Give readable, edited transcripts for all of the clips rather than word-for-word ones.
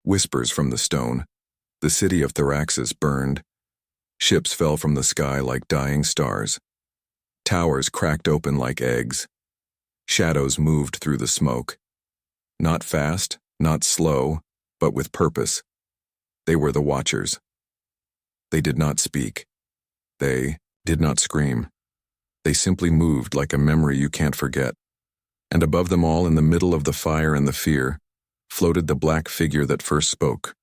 Whispers from the stone. The city of Thraxis burned. Ships fell from the sky like dying stars. Towers cracked open like eggs. Shadows moved through the smoke. Not fast, not slow, but with purpose. They were the Watchers. They did not speak. They did not scream. They simply moved like a memory you can't forget. And above them all, in the middle of the fire and the fear, floated the black figure that first spoke.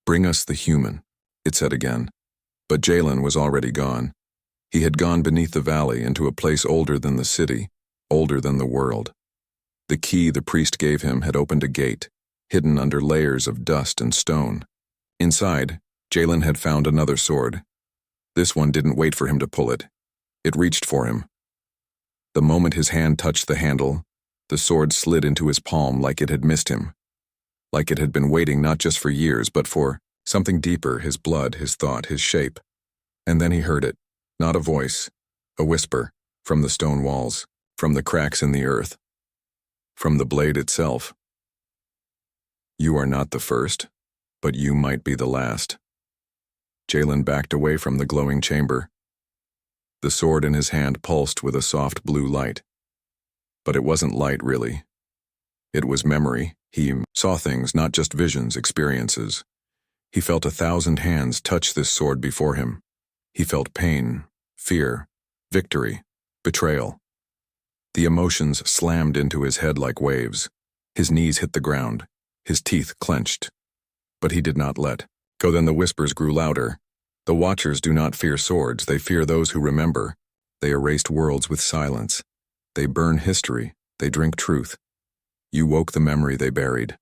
"Bring us the human," it said again. But Jalen was already gone. He had gone beneath the valley into a place older than the city, older than the world. The key the priest gave him had opened a gate, hidden under layers of dust and stone. Inside, Jalen had found another sword. This one didn't wait for him to pull it. It reached for him. The moment his hand touched the handle, the sword slid into his palm like it had missed him. Like it had been waiting not just for years, but for something deeper, his blood, his thought, his shape. And then he heard it, not a voice, a whisper, from the stone walls, from the cracks in the earth, from the blade itself. "You are not the first, but you might be the last." Jalen backed away from the glowing chamber. The sword in his hand pulsed with a soft blue light. But it wasn't light, really. It was memory. He saw things, not just visions, experiences. He felt 1,000 hands touch this sword before him. He felt pain, fear, victory, betrayal. The emotions slammed into his head like waves. His knees hit the ground. His teeth clenched. But he did not let go. Then the whispers grew louder. "The Watchers do not fear swords. They fear those who remember. They erased worlds with silence. They burn history. They drink truth. You woke the memory they buried."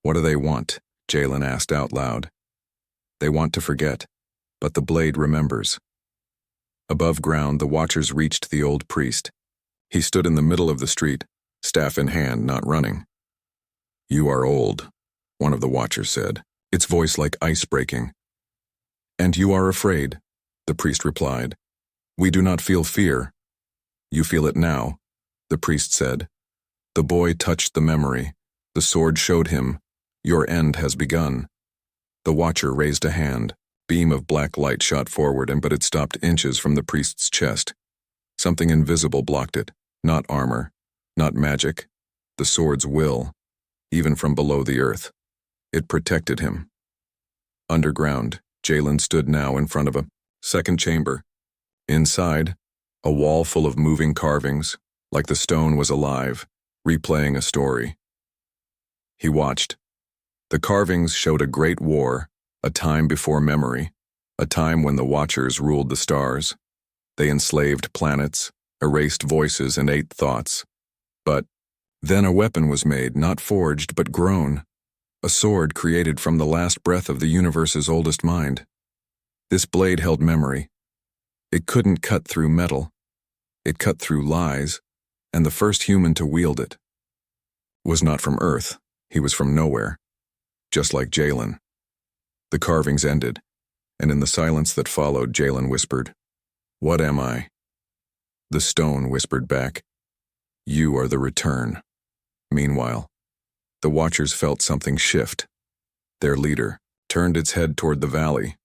"What do they want?" Jalen asked out loud. "They want to forget, but the blade remembers." Above ground, the Watchers reached the old priest. He stood in the middle of the street, staff in hand, not running. "You are old," one of the Watchers said, its voice like ice breaking. "And you are afraid," the priest replied. "We do not feel fear." "You feel it now," the priest said. The boy touched the memory. The sword showed him, "Your end has begun." The Watcher raised a hand. Beam of black light shot forward, but it stopped inches from the priest's chest. Something invisible blocked it. Not armor, not magic. The sword's will, even from below the earth. It protected him. Underground, Jalen stood now in front of a second chamber. Inside, a wall full of moving carvings, like the stone was alive, replaying a story. He watched. The carvings showed a great war, a time before memory, a time when the Watchers ruled the stars. They enslaved planets, erased voices, and ate thoughts. But then a weapon was made, not forged but grown, a sword created from the last breath of the universe's oldest mind. This blade held memory. It couldn't cut through metal. It cut through lies, and the first human to wield it was not from Earth. He was from nowhere, just like Jalen. The carvings ended, and in the silence that followed, Jalen whispered, "What am I?" The stone whispered back, "You are the return." Meanwhile, the Watchers felt something shift. Their leader turned its head toward the valley.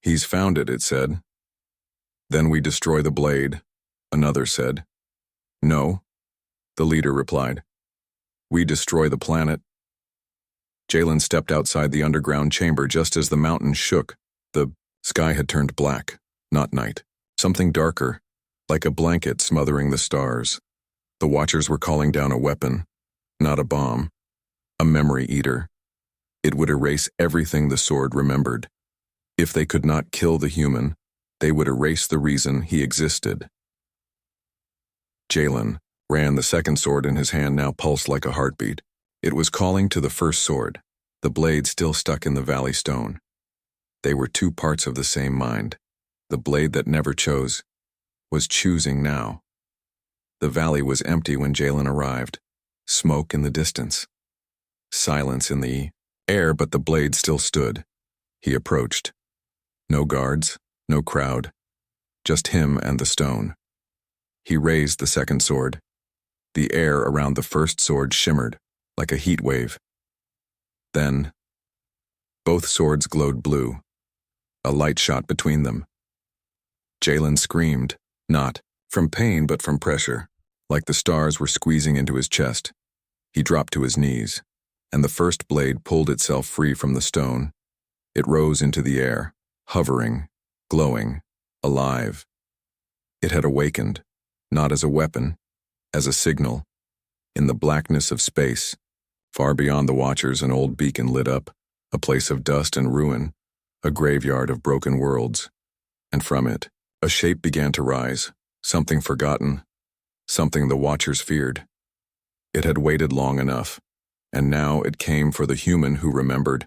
"He's found it," it said. "Then we destroy the blade," another said. "No," the leader replied. "We destroy the planet." Jalen stepped outside the underground chamber just as the mountain shook. The sky had turned black, not night. Something darker, like a blanket smothering the stars. The Watchers were calling down a weapon, not a bomb, a memory eater. It would erase everything the sword remembered. If they could not kill the human, they would erase the reason he existed. Jalen ran, the second sword in his hand now pulsed like a heartbeat. It was calling to the first sword, the blade still stuck in the valley stone. They were two parts of the same mind. The blade that never chose was choosing now. The valley was empty when Jalen arrived. Smoke in the distance. Silence in the air, but the blade still stood. He approached. No guards, no crowd, just him and the stone. He raised the second sword. The air around the first sword shimmered, like a heat wave. Then, both swords glowed blue. A light shot between them. Jalen screamed, not from pain but from pressure, like the stars were squeezing into his chest. He dropped to his knees, and the first blade pulled itself free from the stone. It rose into the air, hovering, glowing, alive. It had awakened, not as a weapon, as a signal. In the blackness of space, far beyond the watchers, an old beacon lit up, a place of dust and ruin, a graveyard of broken worlds. And from it, a shape began to rise, something forgotten, something the watchers feared. It had waited long enough, and now it came for the human who remembered.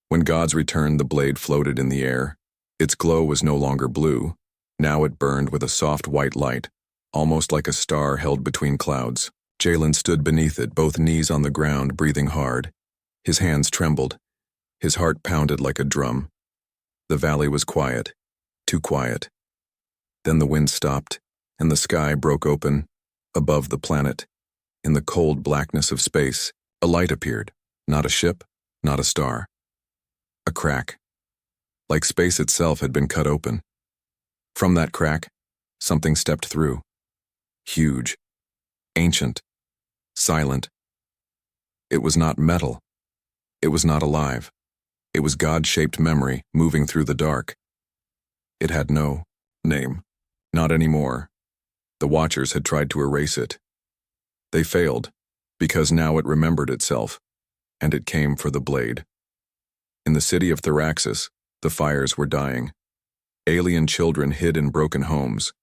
When gods returned, the blade floated in the air. Its glow was no longer blue. Now it burned with a soft white light, almost like a star held between clouds. Jalen stood beneath it, both knees on the ground, breathing hard. His hands trembled. His heart pounded like a drum. The valley was quiet, too quiet. Then the wind stopped, and the sky broke open. Above the planet, in the cold blackness of space, a light appeared. Not a ship, not a star. A crack. Like space itself had been cut open. From that crack, something stepped through. Huge. Ancient. Silent. It was not metal. It was not alive. It was God-shaped memory moving through the dark. It had no name. Not anymore. The Watchers had tried to erase it. They failed, because now it remembered itself, and it came for the blade. In the city of Theraxis, the fires were dying. Alien children hid in broken homes.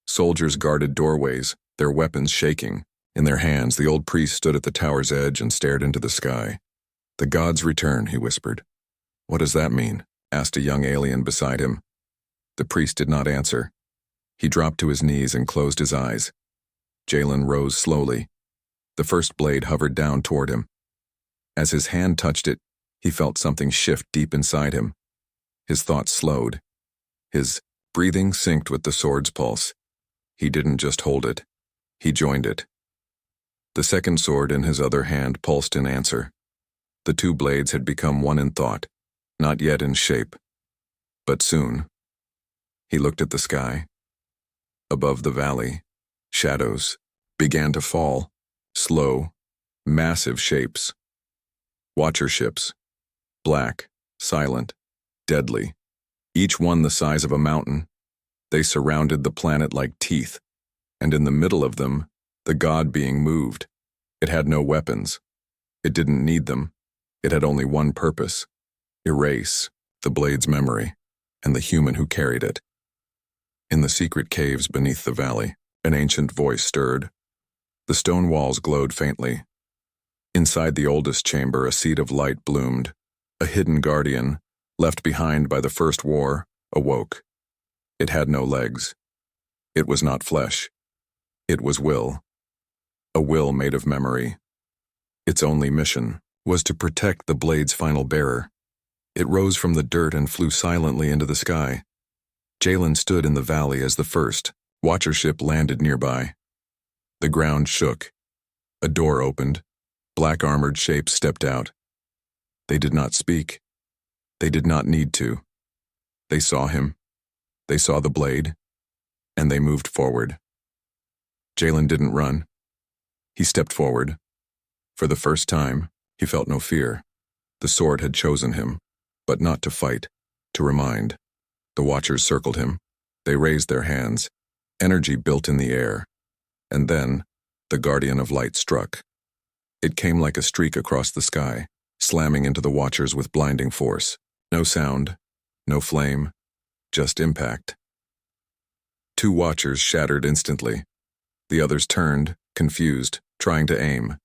Soldiers guarded doorways, their weapons shaking. In their hands, the old priest stood at the tower's edge and stared into the sky. "The gods return," he whispered. "What does that mean?" asked a young alien beside him. The priest did not answer. He dropped to his knees and closed his eyes. Jalen rose slowly. The first blade hovered down toward him. As his hand touched it, he felt something shift deep inside him. His thoughts slowed. His breathing synced with the sword's pulse. He didn't just hold it. He joined it. The second sword in his other hand pulsed in answer. The two blades had become one in thought, not yet in shape. But soon. He looked at the sky. Above the valley, shadows began to fall, slow, massive shapes. Watcher ships, black, silent, deadly, each one the size of a mountain. They surrounded the planet like teeth, and in the middle of them, the god being moved. It had no weapons. It didn't need them. It had only one purpose: erase the blade's memory and the human who carried it. In the secret caves beneath the valley, an ancient voice stirred. The stone walls glowed faintly. Inside the oldest chamber, a seed of light bloomed. A hidden guardian, left behind by the first war, awoke. It had no legs. It was not flesh. It was will. A will made of memory. Its only mission was to protect the blade's final bearer. It rose from the dirt and flew silently into the sky. Jalen stood in the valley as the first Watcher ship landed nearby. The ground shook. A door opened. Black armored shapes stepped out. They did not speak. They did not need to. They saw him. They saw the blade. And they moved forward. Jalen didn't run. He stepped forward. For the first time, he felt no fear. The sword had chosen him, but not to fight, to remind. The Watchers circled him. They raised their hands. Energy built in the air. And then, the Guardian of Light struck. It came like a streak across the sky, slamming into the Watchers with blinding force. No sound, no flame, just impact. Two Watchers shattered instantly. The others turned, confused, trying to aim.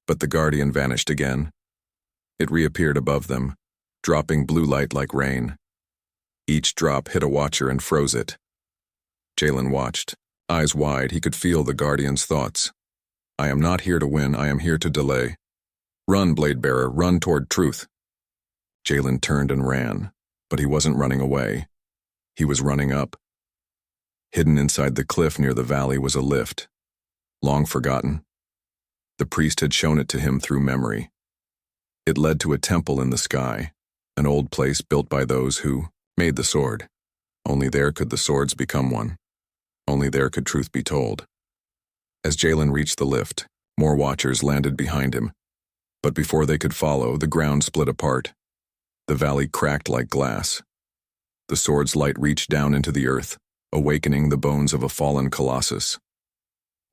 But the Guardian vanished again. It reappeared above them, dropping blue light like rain. Each drop hit a Watcher and froze it. Jalen watched. Eyes wide, he could feel the Guardian's thoughts. "I am not here to win, I am here to delay. Run, Blade-Bearer, run toward truth." Jalen turned and ran, but he wasn't running away. He was running up. Hidden inside the cliff near the valley was a lift. Long forgotten. The priest had shown it to him through memory. It led to a temple in the sky, an old place built by those who made the sword. Only there could the swords become one. Only there could truth be told. As Jalen reached the lift, more watchers landed behind him. But before they could follow, the ground split apart. The valley cracked like glass. The sword's light reached down into the earth, awakening the bones of a fallen colossus.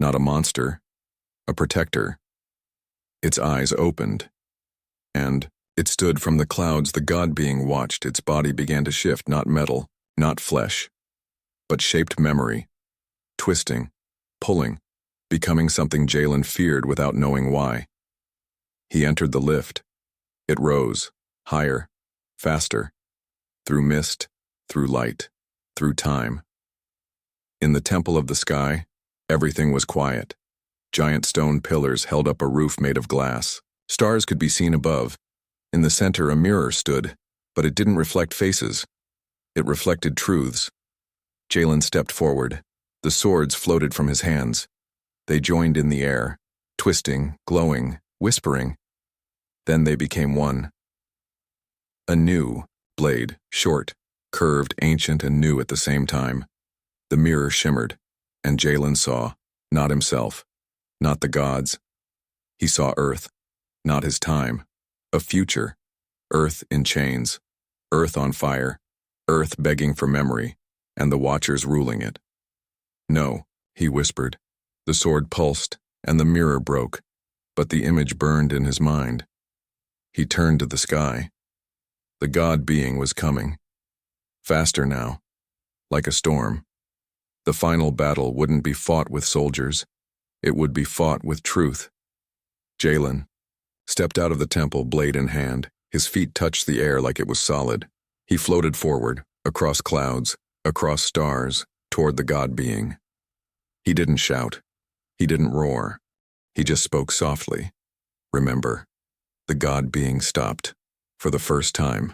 Not a monster, a protector. Its eyes opened, and it stood from the clouds. The god being watched. Its body began to shift, not metal, not flesh, but shaped memory, twisting, pulling, becoming something Jalen feared without knowing why. He entered the lift. It rose, higher, faster, through mist, through light, through time. In the temple of the sky, everything was quiet. Giant stone pillars held up a roof made of glass. Stars could be seen above. In the center, a mirror stood, but it didn't reflect faces. It reflected truths. Jalen stepped forward. The swords floated from his hands. They joined in the air, twisting, glowing, whispering. Then they became one. A new blade, short, curved, ancient, and new at the same time. The mirror shimmered, and Jalen saw, not himself, not the gods. He saw Earth, not his time, a future. Earth in chains, Earth on fire, Earth begging for memory, and the watchers ruling it. No, he whispered. The sword pulsed, and the mirror broke, but the image burned in his mind. He turned to the sky. The god being was coming. Faster now, like a storm. The final battle wouldn't be fought with soldiers. It would be fought with truth. Jalen stepped out of the temple, blade in hand. His feet touched the air like it was solid. He floated forward, across clouds, across stars, toward the god being. He didn't shout. He didn't roar. He just spoke softly. Remember. The god being stopped, for the first time.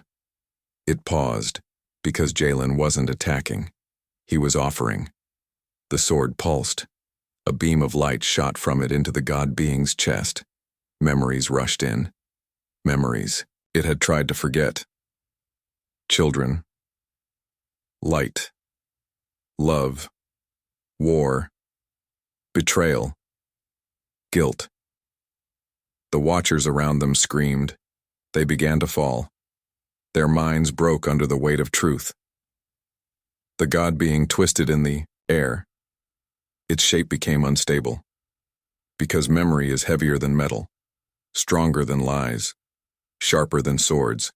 It paused, because Jalen wasn't attacking. He was offering. The sword pulsed. A beam of light shot from it into the god being's chest. Memories rushed in. Memories it had tried to forget. Children. Light. Love. War. Betrayal. Guilt. The watchers around them screamed. They began to fall. Their minds broke under the weight of truth. The god being twisted in the air. Its shape became unstable. Because memory is heavier than metal, stronger than lies, sharper than swords.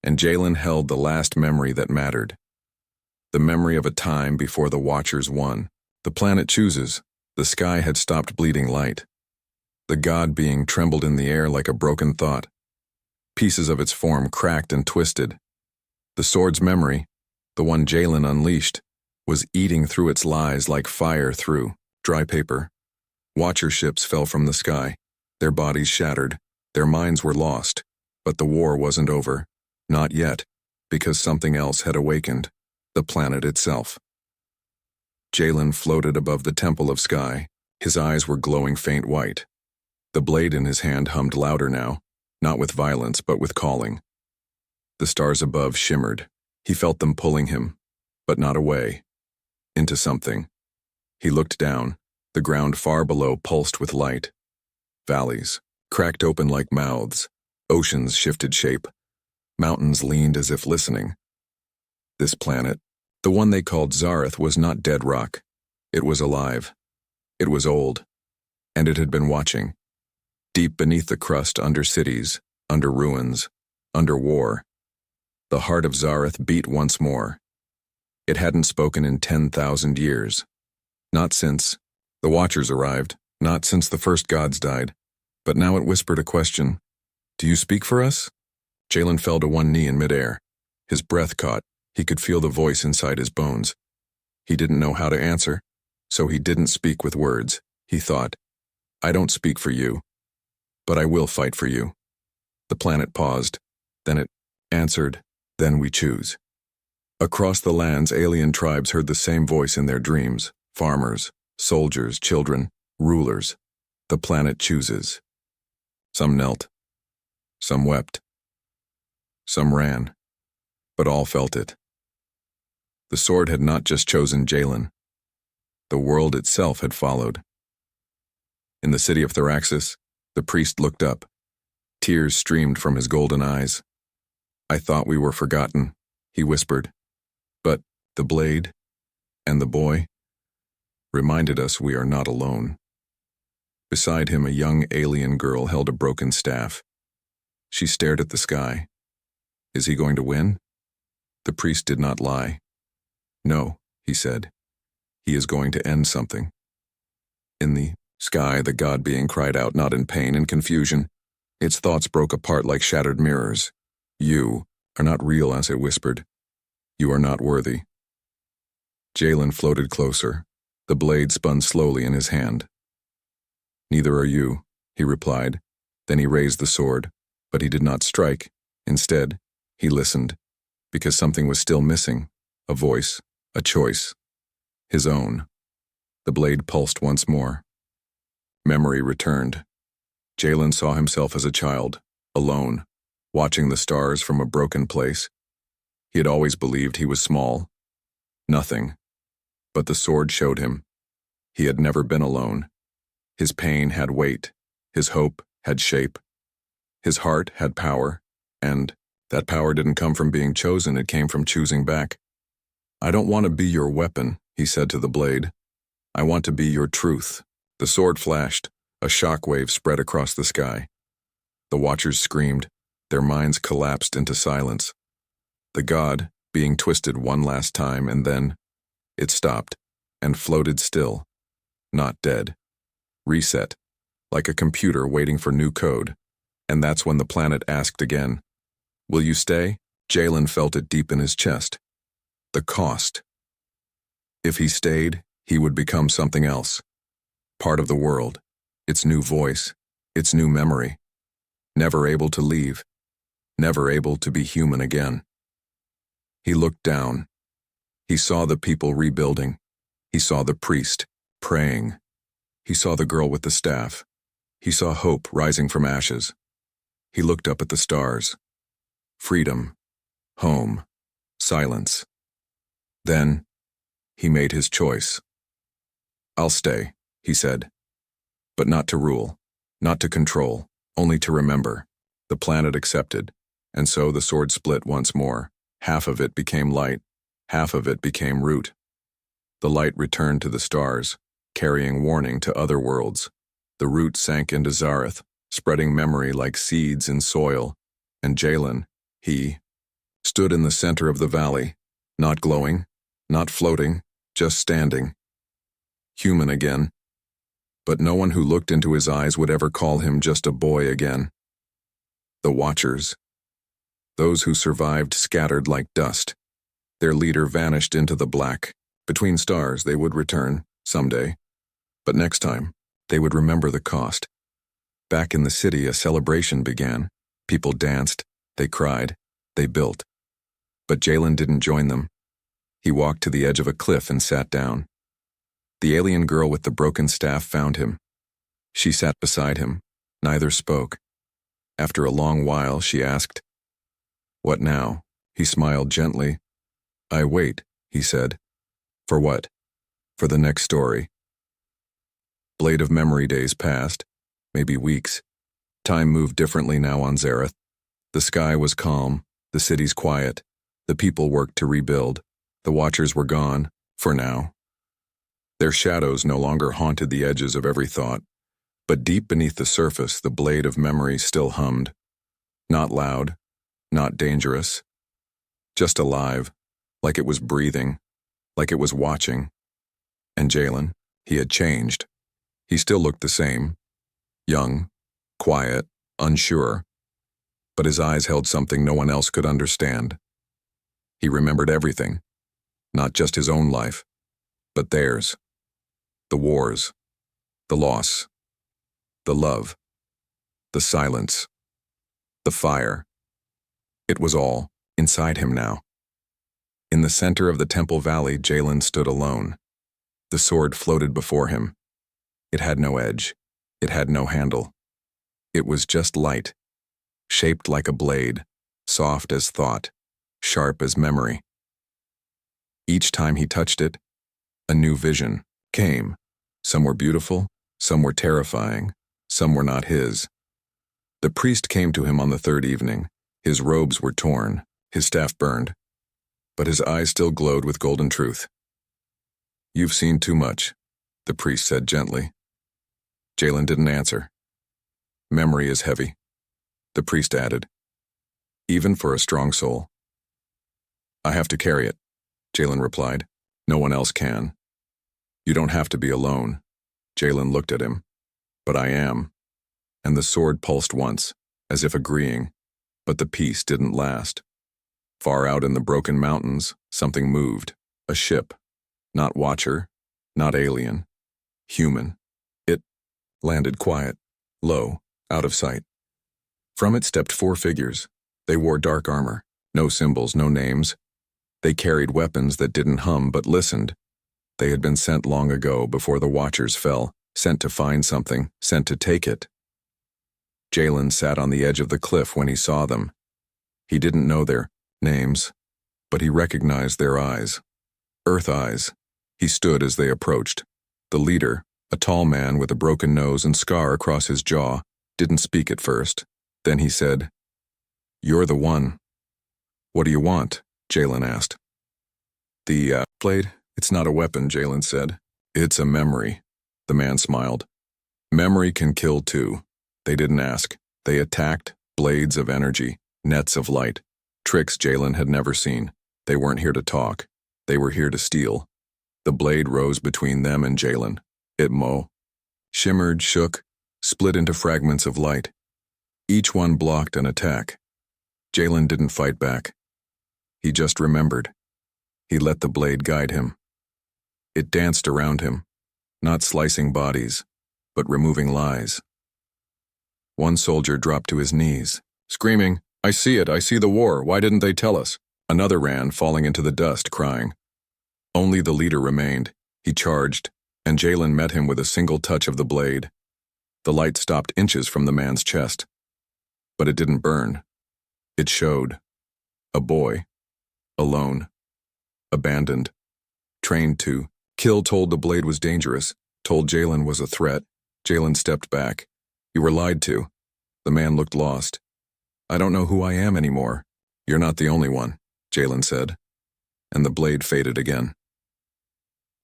And Jalen held the last memory that mattered. The memory of a time before the watchers won. The planet chooses. The sky had stopped bleeding light. The god being trembled in the air like a broken thought. Pieces of its form cracked and twisted. The sword's memory, the one Jalen unleashed, was eating through its lies like fire through dry paper. Watcher ships fell from the sky. Their bodies shattered. Their minds were lost. But the war wasn't over. Not yet, because something else had awakened. The planet itself. Jalen floated above the temple of sky. His eyes were glowing faint white. The blade in his hand hummed louder now, not with violence but with calling. The stars above shimmered. He felt them pulling him, but not away, into something. He looked down. The ground far below pulsed with light. Valleys cracked open like mouths. Oceans shifted shape. Mountains leaned as if listening. This planet, the one they called Zareth, was not dead rock. It was alive. It was old. And it had been watching. Deep beneath the crust, under cities, under ruins, under war. The heart of Zareth beat once more. It hadn't spoken in 10,000 years. Not since the Watchers arrived, not since the first gods died. But now it whispered a question. Do you speak for us? Jalen fell to one knee in midair. His breath caught. He could feel the voice inside his bones. He didn't know how to answer, so he didn't speak with words. He thought, I don't speak for you, but I will fight for you. The planet paused. Then it answered, then we choose. Across the lands, alien tribes heard the same voice in their dreams. Farmers, soldiers, children, rulers. The planet chooses. Some knelt. Some wept. Some ran. But all felt it. The sword had not just chosen Jalen. The world itself had followed. In the city of Thraxis, the priest looked up. Tears streamed from his golden eyes. "I thought we were forgotten," he whispered. "But the blade and the boy reminded us we are not alone." Beside him, a young alien girl held a broken staff. She stared at the sky. Is he going to win? The priest did not lie. "No," he said. "He is going to end something." In the sky, the god being cried out, not in pain and confusion. Its thoughts broke apart like shattered mirrors. "You are not real," as it whispered. "You are not worthy." Jalen floated closer. The blade spun slowly in his hand. "Neither are you," he replied. Then he raised the sword, but he did not strike. Instead, he listened, because something was still missing. A voice, a choice. His own. The blade pulsed once more. Memory returned. Jalen saw himself as a child, alone, watching the stars from a broken place. He had always believed he was small. Nothing. But the sword showed him. He had never been alone. His pain had weight. His hope had shape. His heart had power. And that power didn't come from being chosen, it came from choosing back. "I don't want to be your weapon," he said to the blade. "I want to be your truth." The sword flashed. A shockwave spread across the sky. The watchers screamed. Their minds collapsed into silence. The god, being twisted one last time, and then it stopped and floated still. Not dead. Reset. Like a computer waiting for new code. And that's when the planet asked again, "Will you stay?" Jalen felt it deep in his chest. The cost. If he stayed, he would become something else. Part of the world. Its new voice. Its new memory. Never able to leave. Never able to be human again. He looked down. He saw the people rebuilding. He saw the priest praying. He saw the girl with the staff. He saw hope rising from ashes. He looked up at the stars. Freedom. Home. Silence. Then, he made his choice. "I'll stay," he said. "But not to rule, not to control, only to remember." The planet accepted, and so the sword split once more. Half of it became light, half of it became root. The light returned to the stars, carrying warning to other worlds. The root sank into Zareth, spreading memory like seeds in soil. And Jalen, he, stood in the center of the valley, not glowing, not floating, just standing. Human again. But no one who looked into his eyes would ever call him just a boy again. The Watchers. Those who survived scattered like dust. Their leader vanished into the black. Between stars they would return, someday. But next time, they would remember the cost. Back in the city, a celebration began. People danced, they cried, they built. But Jalen didn't join them. He walked to the edge of a cliff and sat down. The alien girl with the broken staff found him. She sat beside him. Neither spoke. After a long while, she asked, "What now?" He smiled gently. "I wait," he said. "For what?" "For the next story." Blade of Memory days passed, maybe weeks. Time moved differently now on Zareth. The sky was calm, the cities quiet. The people worked to rebuild. The Watchers were gone, for now. Their shadows no longer haunted the edges of every thought. But deep beneath the surface, the blade of memory still hummed. Not loud, not dangerous. Just alive, like it was breathing, like it was watching. And Jalen, he had changed. He still looked the same. Young, quiet, unsure. But his eyes held something no one else could understand. He remembered everything. Not just his own life, but theirs. The wars, the loss, the love, the silence, the fire. It was all inside him now. In the center of the Temple Valley, Jalen stood alone. The sword floated before him. It had no edge. It had no handle. It was just light, shaped like a blade, soft as thought, sharp as memory. Each time he touched it, a new vision came. Some were beautiful, some were terrifying, some were not his. The priest came to him on the third evening. His robes were torn, his staff burned, but his eyes still glowed with golden truth. "You've seen too much," the priest said gently. Jalen didn't answer. "Memory is heavy," the priest added, "even for a strong soul." "I have to carry it," Jalen replied. "No one else can." "You don't have to be alone." Jalen looked at him. "But I am." And the sword pulsed once, as if agreeing, but the peace didn't last. Far out in the broken mountains, something moved. A ship. Not watcher, not alien. Human. It landed quiet, low, out of sight. From it stepped 4 figures. They wore dark armor. No symbols, no names. They carried weapons that didn't hum but listened. They had been sent long ago, before the Watchers fell, sent to find something, sent to take it. Jalen sat on the edge of the cliff when he saw them. He didn't know their names, but he recognized their eyes. Earth eyes. He stood as they approached. The leader, a tall man with a broken nose and scar across his jaw, didn't speak at first. Then he said, "You're the one." "What do you want?" Jalen asked. "The blade? It's not a weapon," Jalen said. "It's a memory." The man smiled. "Memory can kill too." They didn't ask. They attacked, blades of energy, nets of light, tricks Jalen had never seen. They weren't here to talk. They were here to steal. The blade rose between them and Jalen. It shimmered, shook, split into fragments of light. Each one blocked an attack. Jalen didn't fight back. He just remembered. He let the blade guide him. It danced around him, not slicing bodies, but removing lies. One soldier dropped to his knees, screaming, "I see it, I see the war, why didn't they tell us?" Another ran, falling into the dust, crying. Only the leader remained. He charged, and Jalen met him with a single touch of the blade. The light stopped inches from the man's chest. But it didn't burn. It showed. A boy. Alone. Abandoned. Trained to kill. Told the blade was dangerous. Told Jalen was a threat. Jalen stepped back. "You were lied to." The man looked lost. "I don't know who I am anymore." "You're not the only one," Jalen said. And the blade faded again.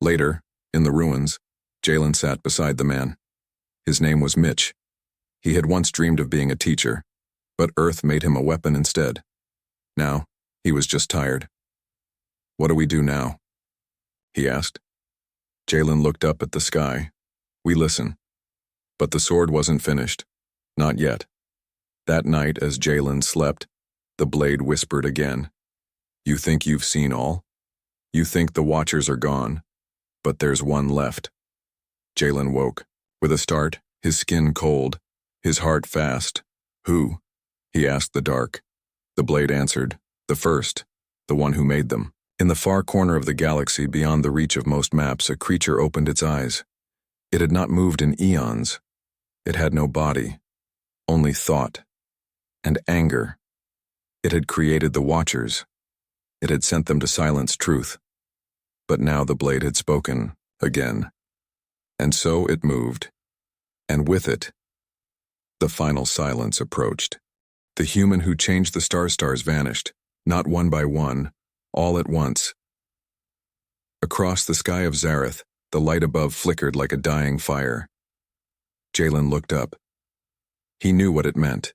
Later, in the ruins, Jalen sat beside the man. His name was Mitch. He had once dreamed of being a teacher, but Earth made him a weapon instead. Now, he was just tired. "What do we do now?" he asked. Jalen looked up at the sky. "We listen." But the sword wasn't finished. Not yet. That night, as Jalen slept, the blade whispered again. "You think you've seen all? You think the Watchers are gone, but there's one left." Jalen woke. With a start, his skin cold, his heart fast. "Who?" he asked the dark. The blade answered, "The first, the one who made them." In the far corner of the galaxy, beyond the reach of most maps, a creature opened its eyes. It had not moved in eons. It had no body, only thought and anger. It had created the Watchers. It had sent them to silence truth. But now the blade had spoken again. And so it moved. And with it, the final silence approached. The human who changed the stars vanished, not one by one, all at once. Across the sky of Zareth, the light above flickered like a dying fire. Jalen looked up. He knew what it meant.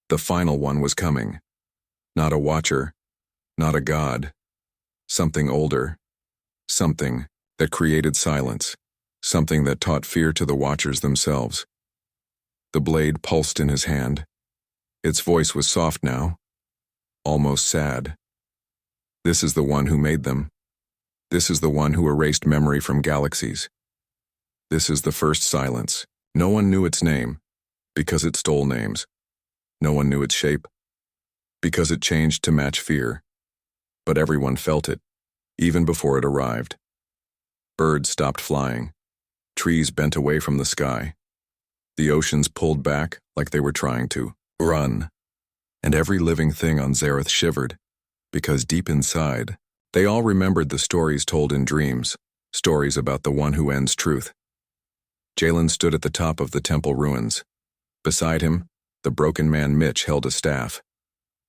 The final one was coming. Not a watcher, not a god. Something older. Something that created silence. Something that taught fear to the Watchers themselves. The blade pulsed in his hand. Its voice was soft now, almost sad. This is the one who made them. This is the one who erased memory from galaxies. This is the first silence. No one knew its name, because it stole names. No one knew its shape, because it changed to match fear. But everyone felt it, even before it arrived. Birds stopped flying. Trees bent away from the sky. The oceans pulled back like they were trying to run. And every living thing on Zareth shivered, because deep inside, they all remembered the stories told in dreams, stories about the one who ends truth. Jalen stood at the top of the temple ruins. Beside him, the broken man Mitch held a staff.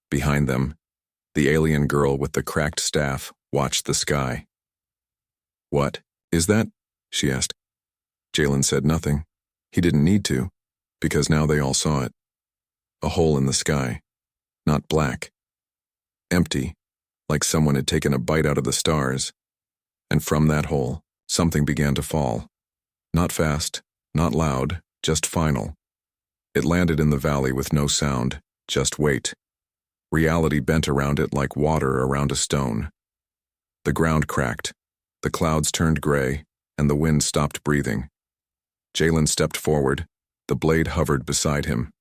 Behind them, the alien girl with the cracked staff watched the sky. "What is that?" she asked. Jalen said nothing. He didn't need to, because now they all saw it. A hole in the sky. Not black. Empty, like someone had taken a bite out of the stars. And from that hole, something began to fall. Not fast, not loud, just final. It landed in the valley with no sound, just weight. Reality bent around it like water around a stone. The ground cracked, the clouds turned gray, and the wind stopped breathing. Jalen stepped forward. The blade hovered beside him.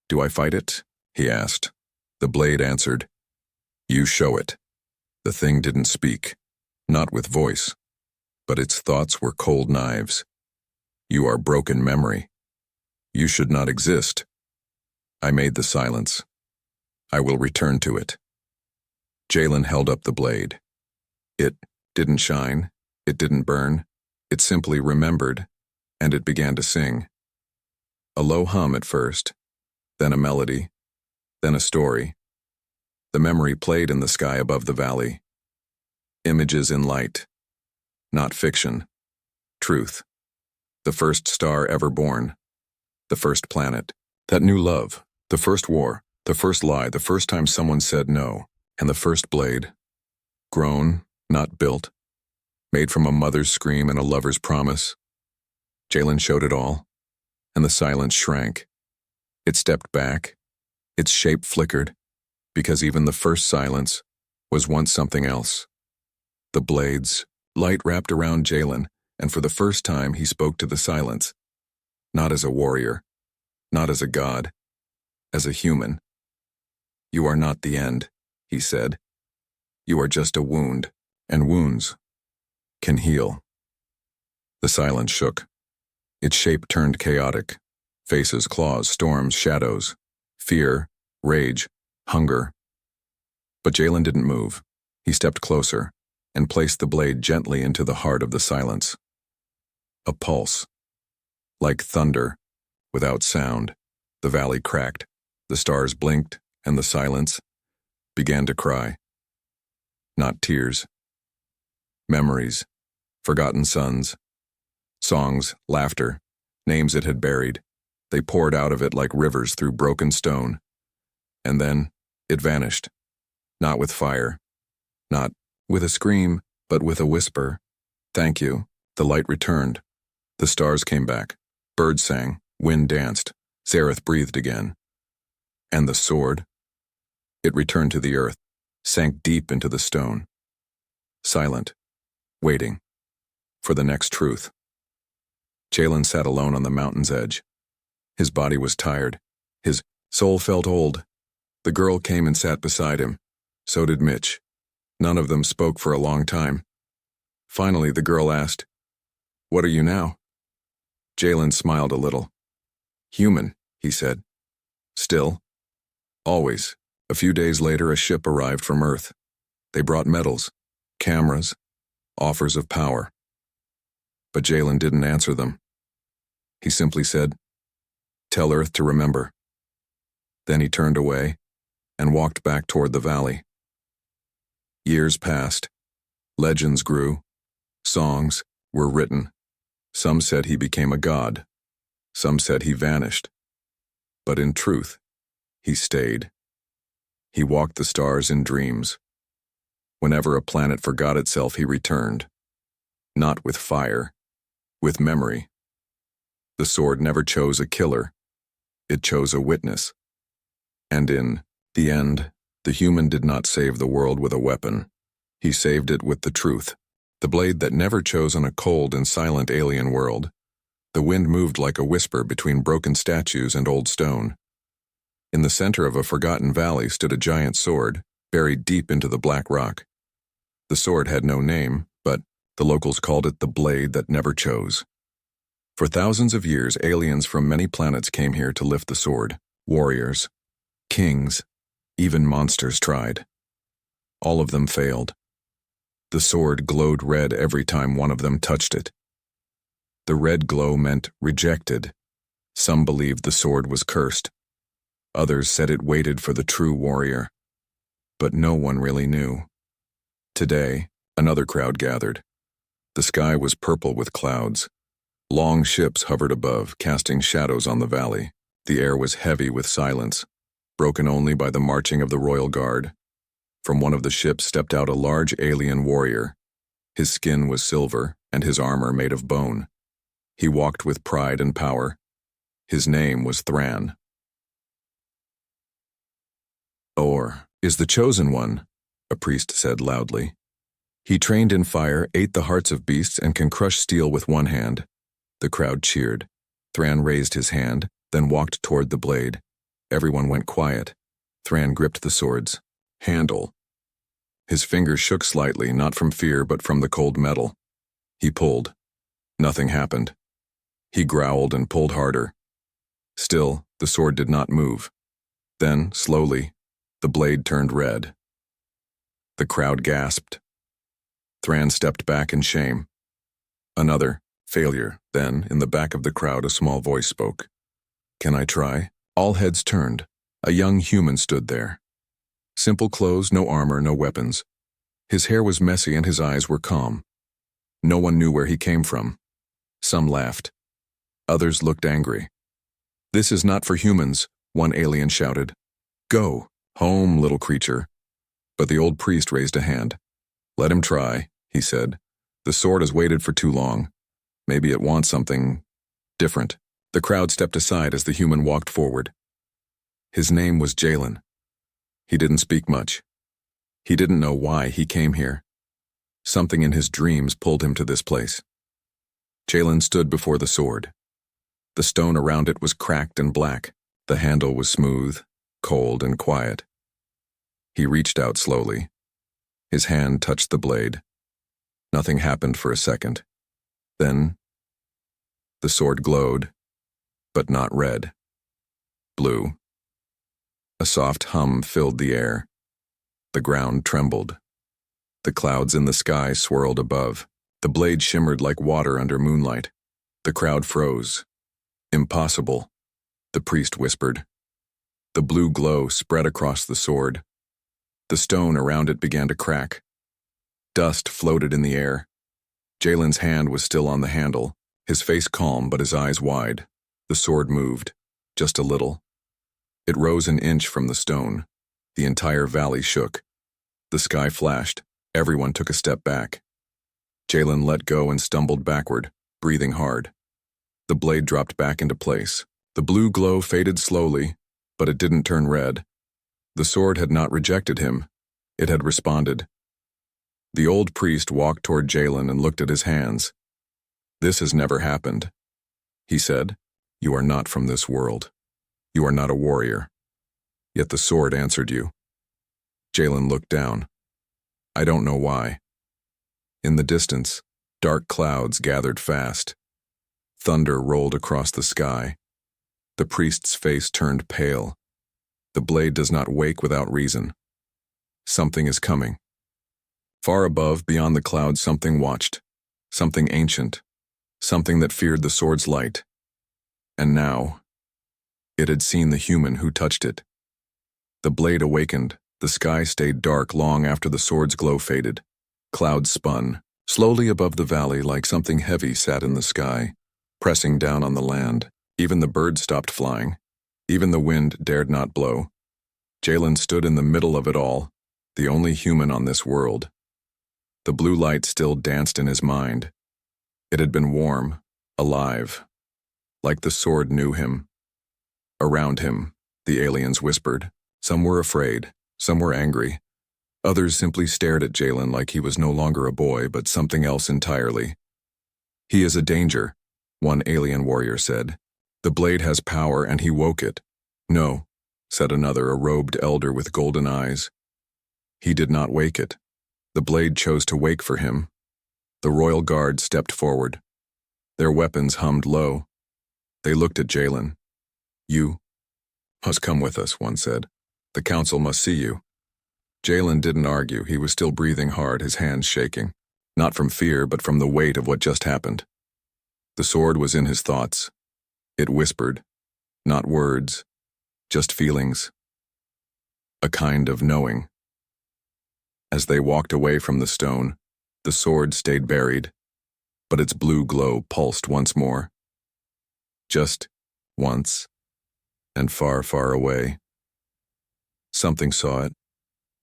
"Do I fight it?" he asked. The blade answered, "You show it." The thing didn't speak, not with voice, but its thoughts were cold knives. "You are broken memory. You should not exist. I made the silence. I will return to it." Jalen held up the blade. It didn't shine, it didn't burn, it simply remembered, and it began to sing. A low hum at first, then a melody, then a story. The memory played in the sky above the valley. Images in light. Not fiction. Truth. The first star ever born. The first planet. That new love. The first war. The first lie. The first time someone said no. And the first blade. Grown, not built. Made from a mother's scream and a lover's promise. Jalen showed it all, and the silence shrank. It stepped back. Its shape flickered, because even the first silence was once something else. The blades, light wrapped around Jalen, and for the first time he spoke to the silence. Not as a warrior, not as a god, as a human. "You are not the end," he said. "You are just a wound, and wounds can heal." The silence shook. Its shape turned chaotic. Faces, claws, storms, shadows, fear, rage, hunger. But Jalen didn't move. He stepped closer and placed the blade gently into the heart of the silence. A pulse. Like thunder, without sound, the valley cracked, the stars blinked, and the silence began to cry. Not tears. Memories, forgotten sons, songs, laughter, names it had buried. They poured out of it like rivers through broken stone. And then it vanished. Not with fire. Not with a scream, but with a whisper. "Thank you." The light returned. The stars came back. Birds sang. Wind danced. Zareth breathed again. And the sword? It returned to the earth, sank deep into the stone. Silent. Waiting. For the next truth. Jalen sat alone on the mountain's edge. His body was tired. His soul felt old. The girl came and sat beside him. So did Mitch. None of them spoke for a long time. Finally, the girl asked, "What are you now?" Jalen smiled a little. "Human," he said. "Still. Always." A few days later, a ship arrived from Earth. They brought medals, cameras, offers of power. But Jalen didn't answer them. He simply said, "Tell Earth to remember." Then he turned away and walked back toward the valley. Years passed. Legends grew. Songs were written. Some said he became a god. Some said he vanished. But in truth, he stayed. He walked the stars in dreams. Whenever a planet forgot itself, he returned. Not with fire, with memory. The sword never chose a killer. It chose a witness. And in the end, the human did not save the world with a weapon. He saved it with the truth. The blade that never chose on a cold and silent alien world. The wind moved like a whisper between broken statues and old stone. In the center of a forgotten valley stood a giant sword, buried deep into the black rock. The sword had no name, but the locals called it the blade that never chose. For thousands of years, aliens from many planets came here to lift the sword. Warriors, kings, Even monsters tried. All of them failed. The sword glowed red every time one of them touched it. The red glow meant rejected. Some believed the sword was cursed. Others said it waited for the true warrior. But no one really knew. Today, another crowd gathered. The sky was purple with clouds. Long ships hovered above, casting shadows on the valley. The air was heavy with silence, broken only by the marching of the royal guard. From one of the ships stepped out a large alien warrior. His skin was silver, and his armor made of bone. He walked with pride and power. His name was Thran. "Or is the chosen one," a priest said loudly. "He trained in fire, ate the hearts of beasts, and can crush steel with one hand." The crowd cheered. Thran raised his hand, then walked toward the blade. Everyone went quiet. Thran gripped the sword's handle. His fingers shook slightly, not from fear but from the cold metal. He pulled. Nothing happened. He growled and pulled harder. Still, the sword did not move. Then, slowly, the blade turned red. The crowd gasped. Thran stepped back in shame. Another failure. Then, in the back of the crowd, a small voice spoke. "Can I try?" All heads turned. A young human stood there. Simple clothes, no armor, no weapons. His hair was messy and his eyes were calm. No one knew where he came from. Some laughed. Others looked angry. "This is not for humans," one alien shouted. "Go home, little creature." But the old priest raised a hand. "Let him try," he said. "The sword has waited for too long. Maybe it wants something different." The crowd stepped aside as the human walked forward. His name was Jalen. He didn't speak much. He didn't know why he came here. Something in his dreams pulled him to this place. Jalen stood before the sword. The stone around it was cracked and black. The handle was smooth, cold, and quiet. He reached out slowly. His hand touched the blade. Nothing happened for a second. Then, the sword glowed, but not red. Blue. A soft hum filled the air. The ground trembled. The clouds in the sky swirled above. The blade shimmered like water under moonlight. The crowd froze. "Impossible," the priest whispered. The blue glow spread across the sword. The stone around it began to crack. Dust floated in the air. Jalen's hand was still on the handle, his face calm but his eyes wide. The sword moved, just a little. It rose an inch from the stone. The entire valley shook. The sky flashed. Everyone took a step back. Jalen let go and stumbled backward, breathing hard. The blade dropped back into place. The blue glow faded slowly, but it didn't turn red. The sword had not rejected him. It had responded. The old priest walked toward Jalen and looked at his hands. "This has never happened," he said. "You are not from this world. You are not a warrior. Yet the sword answered you." Jalen looked down. "I don't know why." In the distance, dark clouds gathered fast. Thunder rolled across the sky. The priest's face turned pale. The blade does not wake without reason. Something is coming. Far above, beyond the clouds, something watched. Something ancient. Something that feared the sword's light. And now, it had seen the human who touched it. The blade awakened. The sky stayed dark long after the sword's glow faded. Clouds spun, slowly above the valley like something heavy sat in the sky, pressing down on the land. Even the birds stopped flying. Even the wind dared not blow. Jalen stood in the middle of it all, the only human on this world. The blue light still danced in his mind. It had been warm, alive, like the sword knew him. Around him, the aliens whispered. Some were afraid, some were angry. Others simply stared at Jalen like he was no longer a boy, but something else entirely. "He is a danger," one alien warrior said. "The blade has power and he woke it." "No," said another, a robed elder with golden eyes. "He did not wake it. The blade chose to wake for him." The royal guard stepped forward. Their weapons hummed low. They looked at Jalen. "You must come with us," one said. The council must see you. Jalen didn't argue. He was still breathing hard, his hands shaking. Not from fear, but from the weight of what just happened. The sword was in his thoughts. It whispered, not words, just feelings. A kind of knowing. As they walked away from the stone, the sword stayed buried, but its blue glow pulsed once more. Just once, and far, far away. Something saw it,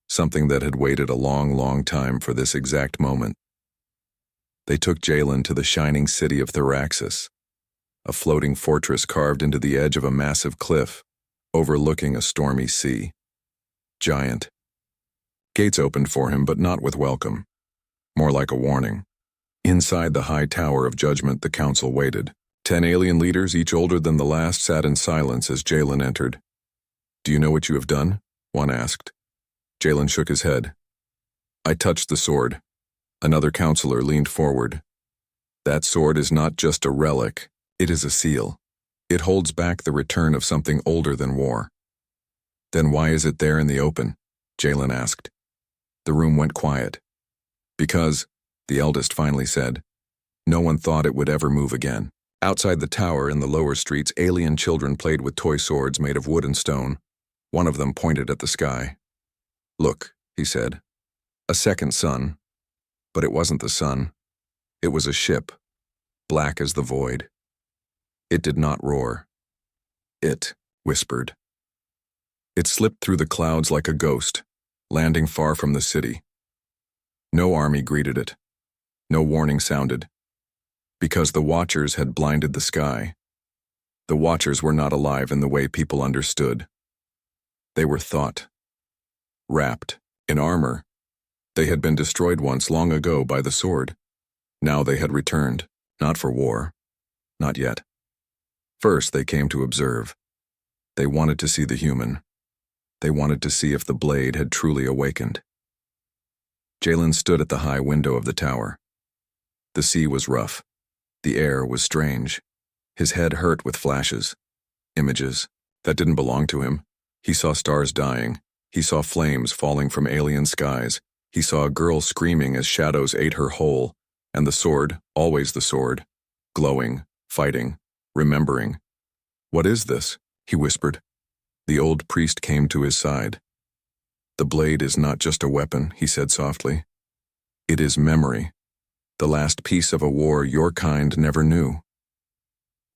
something that had waited a long, long time for this exact moment. They took Jalen to the shining city of Theraxis, a floating fortress carved into the edge of a massive cliff, overlooking a stormy sea. Giant. Gates opened for him, but not with welcome. More like a warning. Inside the high tower of judgment, the council waited. 10 alien leaders, each older than the last, sat in silence as Jalen entered. "Do you know what you have done?" one asked. Jalen shook his head. "I touched the sword." Another counselor leaned forward. "That sword is not just a relic, it is a seal. It holds back the return of something older than war." "Then why is it there in the open?" Jalen asked. The room went quiet. "Because," the eldest finally said, "no one thought it would ever move again." Outside the tower in the lower streets, alien children played with toy swords made of wood and stone. One of them pointed at the sky. "Look," he said. "A second sun." But it wasn't the sun. It was a ship, black as the void. It did not roar. It whispered. It slipped through the clouds like a ghost, landing far from the city. No army greeted it. No warning sounded. Because the Watchers had blinded the sky. The Watchers were not alive in the way people understood. They were thought. Wrapped in armor. They had been destroyed once long ago by the sword. Now they had returned, not for war. Not yet. First they came to observe. They wanted to see the human. They wanted to see if the blade had truly awakened. Jalen stood at the high window of the tower. The sea was rough. The air was strange. His head hurt with flashes. Images that didn't belong to him. He saw stars dying. He saw flames falling from alien skies. He saw a girl screaming as shadows ate her whole, and the sword, always the sword, glowing, fighting, remembering. "What is this?" he whispered. The old priest came to his side. "The blade is not just a weapon," he said softly. "It is memory, the last piece of a war your kind never knew."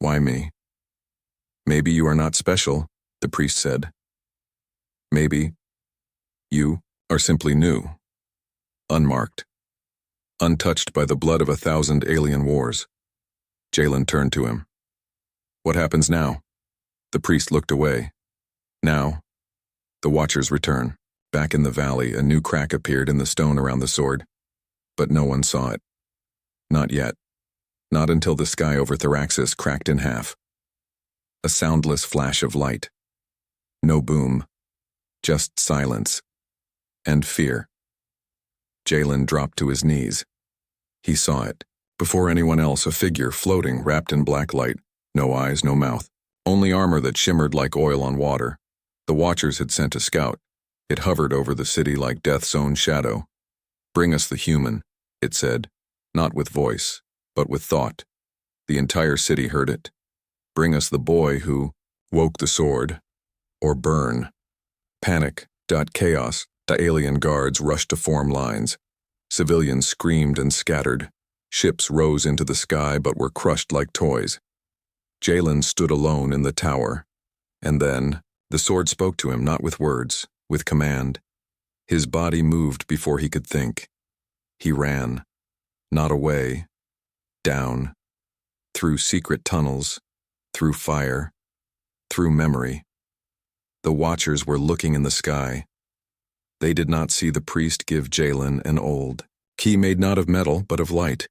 "Why me?" "Maybe you are not special," the priest said. "Maybe you are simply new. Unmarked. Untouched by the blood of 1,000 alien wars." Jalen turned to him. "What happens now?" The priest looked away. "Now, the Watchers return." Back in the valley, a new crack appeared in the stone around the sword. But no one saw it. Not yet. Not until the sky over Theraxis cracked in half. A soundless flash of light. No boom. Just silence. And fear. Jalen dropped to his knees. He saw it. Before anyone else, a figure floating, wrapped in black light. No eyes, no mouth. Only armor that shimmered like oil on water. The Watchers had sent a scout. It hovered over the city like death's own shadow. "Bring us the human," it said. Not with voice, but with thought. The entire city heard it. "Bring us the boy who woke the sword. Or burn." Panic. Chaos. The alien guards rushed to form lines. Civilians screamed and scattered. Ships rose into the sky but were crushed like toys. Jalen stood alone in the tower. And then, the sword spoke to him not with words, with command. His body moved before he could think. He ran. Not away. Down. Through secret tunnels. Through fire. Through memory. The Watchers were looking in the sky. They did not see the priest give Jalen an old key made not of metal, but of light.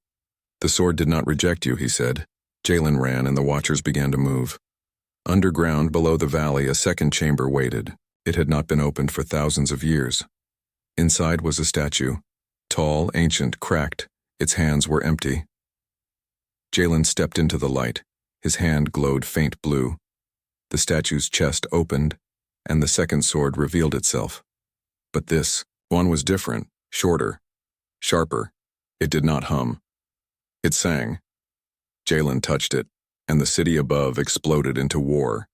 "The sword did not reject you," he said. Jalen ran, and the Watchers began to move. Underground, below the valley, a second chamber waited. It had not been opened for thousands of years. Inside was a statue. Tall, ancient, cracked. Its hands were empty. Jalen stepped into the light. His hand glowed faint blue. The statue's chest opened, and the second sword revealed itself. But this one was different, shorter, sharper. It did not hum. It sang. Jalen touched it, and the city above exploded into war.